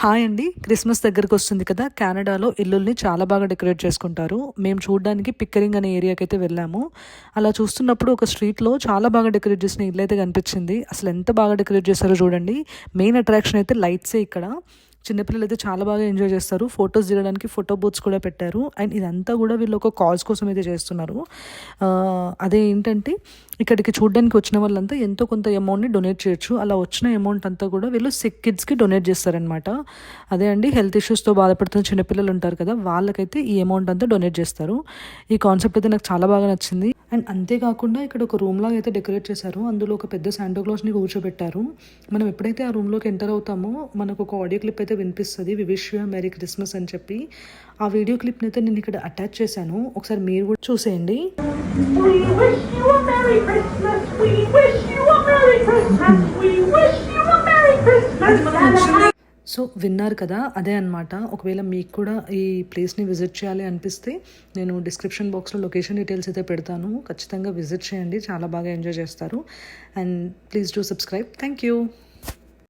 Hi అండి. Christmas దగ్గరికి వస్తుంది కదా! కెనడాలో ఇల్లుల్ని చాలా బాగా డెకరేట్ చేసుకుంటారు. మేము చూడ్డానికి పిక్కరింగ్ అనే ఏరియాకైతే వెళ్ళాము. అలా చూస్తున్నప్పుడు ఒక స్ట్రీట్‌లో చాలా బాగా డెకరేట్ చేసిన ఇల్లయితే కనిపించింది. అసలు ఎంత బాగా డెకరేట్ చేశారో చూడండి. మెయిన్ అట్రాక్షన్ అయితే లైట్సే ఇక్కడ. చిన్నపిల్లలైతే చాలా బాగా ఎంజాయ్ చేస్తారు. ఫోటోస్ దిగడానికి ఫోటో బూత్స్ కూడా పెట్టారు. అండ్ ఇదంతా కూడా వీళ్ళు ఒక కాజ్ కోసం అయితే చేస్తున్నారు. అదేంటంటే ఇక్కడికి చూడడానికి వచ్చిన వాళ్ళంతా ఎంతో కొంత అమౌంట్‌ని డొనేట్ చేయొచ్చు. అలా వచ్చిన అమౌంట్ అంతా కూడా వీళ్ళు సిక్ కిడ్స్‌కి డొనేట్ చేస్తారనమాట. అదే అండి, హెల్త్ ఇష్యూస్తో బాధపడుతున్న చిన్నపిల్లలు ఉంటారు కదా, వాళ్ళకైతే ఈ అమౌంట్ అంతా డొనేట్ చేస్తారు. ఈ కాన్సెప్ట్ అయితే నాకు చాలా బాగా నచ్చింది. అండ్ అంతేకాకుండా ఇక్కడ ఒక రూమ్ లాగా అయితే డెకరేట్ చేశారు. అందులో ఒక పెద్ద శాంటాక్లాస్ని కూర్చోబెట్టారు. మనం ఎప్పుడైతే ఆ రూమ్లోకి ఎంటర్ అవుతామో మనకు ఒక ఆడియో క్లిప్ అయితే వినిపిస్తుంది, we wish you merry Christmas అని చెప్పి. ఆ వీడియో క్లిప్ని అయితే నేను ఇక్కడ అటాచ్ చేశాను. ఒకసారి మీరు కూడా చూసేయండి. సో విన్నారు కదా, అదే అనమాట. ఒకవేళ మీకు కూడా ఈ ప్లేస్ని విజిట్ చేయాలి అనిపిస్తే నేను డిస్క్రిప్షన్ బాక్స్లో లొకేషన్ డీటెయిల్స్ అయితే పెడతాను. ఖచ్చితంగా విజిట్ చేయండి, చాలా బాగా ఎంజాయ్ చేస్తారు. And please do subscribe. Thank you.